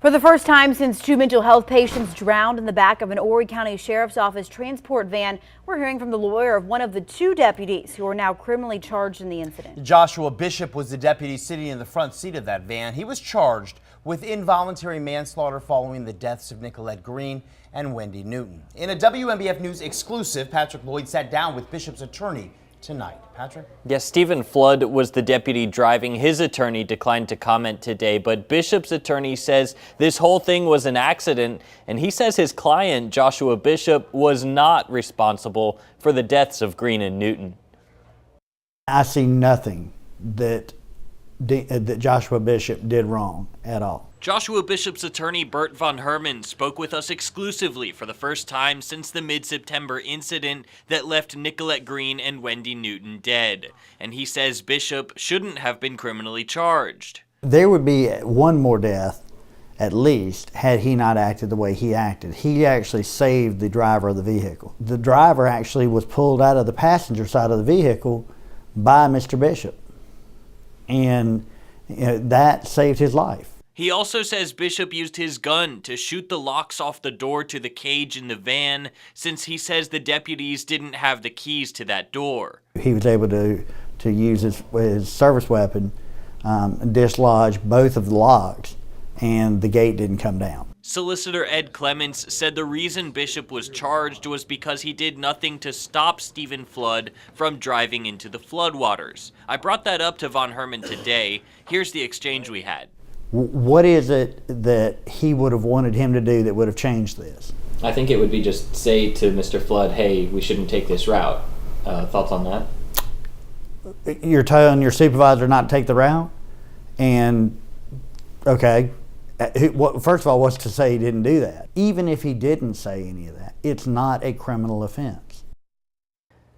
For the first time since 2 mental health patients drowned in the back of an Horry County Sheriff's Office transport van, we're hearing from the lawyer of one of the 2 deputies who are now criminally charged in the incident. Joshua Bishop was the deputy sitting in the front seat of that van. He was charged with involuntary manslaughter following the deaths of Nicolette Green and Wendy Newton. In a WNBF News exclusive, Patrick Lloyd sat down with Bishop's attorney tonight. Patrick? Yes, Stephen Flood was the deputy driving. His attorney declined to comment today, but Bishop's attorney says this whole thing was an accident, and he says his client, Joshua Bishop, was not responsible for the deaths of Green and Newton. I see nothing that Joshua Bishop did wrong at all. Joshua Bishop's attorney, Bert Von Herman, spoke with us exclusively for the first time since the mid-September incident that left Nicolette Green and Wendy Newton dead. And he says Bishop shouldn't have been criminally charged. There would be one more death, at least, had he not acted the way he acted. He actually saved the driver of the vehicle. The driver actually was pulled out of the passenger side of the vehicle by Mr. Bishop. And that saved his life. He also says Bishop used his gun to shoot the locks off the door to the cage in the van, since he says the deputies didn't have the keys to that door. He was able to use his service weapon, dislodge both of the locks, and the gate didn't come down. Solicitor Ed Clements said the reason Bishop was charged was because he did nothing to stop Stephen Flood from driving into the floodwaters. I brought that up to Von Herman today. Here's the exchange we had. What is it that he would have wanted him to do that would have changed this? I think it would be just say to Mr. Flood, hey, we shouldn't take this route. Thoughts on that? You're telling your supervisor not to take the route? And, okay, first of all, what's to say he didn't do that? Even if he didn't say any of that, it's not a criminal offense.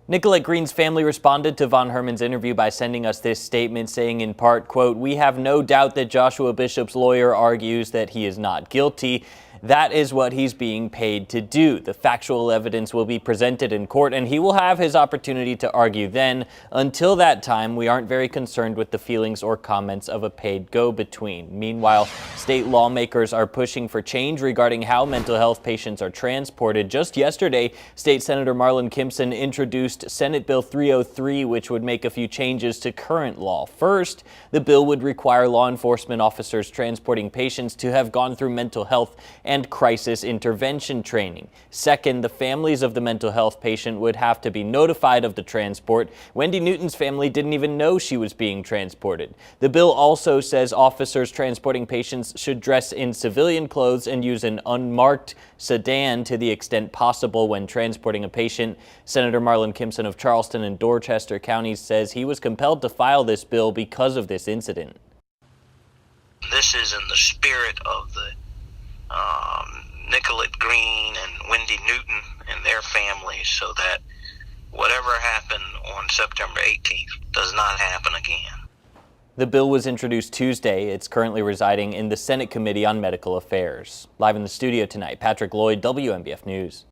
Nicolette Green's family responded to Von Herman's interview by sending us this statement saying in part, quote, "We have no doubt that Joshua Bishop's lawyer argues that he is not guilty. That is what he's being paid to do. The factual evidence will be presented in court and he will have his opportunity to argue then. Until that time, we aren't very concerned with the feelings or comments of a paid go-between." Meanwhile, state lawmakers are pushing for change regarding how mental health patients are transported. Just yesterday, State Senator Marlon Kimpson introduced Senate Bill 303, which would make a few changes to current law. First, the bill would require law enforcement officers transporting patients to have gone through mental health and crisis intervention training. Second, the families of the mental health patient would have to be notified of the transport. Wendy Newton's family didn't even know she was being transported. The bill also says officers transporting patients should dress in civilian clothes and use an unmarked sedan to the extent possible when transporting a patient. Senator Marlon Kimpson of Charleston and Dorchester counties says he was compelled to file this bill because of this incident. This is in the spirit of the Nicolette Green and Wendy Newton and their families, so that whatever happened on September 18th does not happen again. The bill was introduced Tuesday. It's currently residing in the Senate Committee on Medical Affairs. Live in the studio tonight, Patrick Lloyd, WNBF News.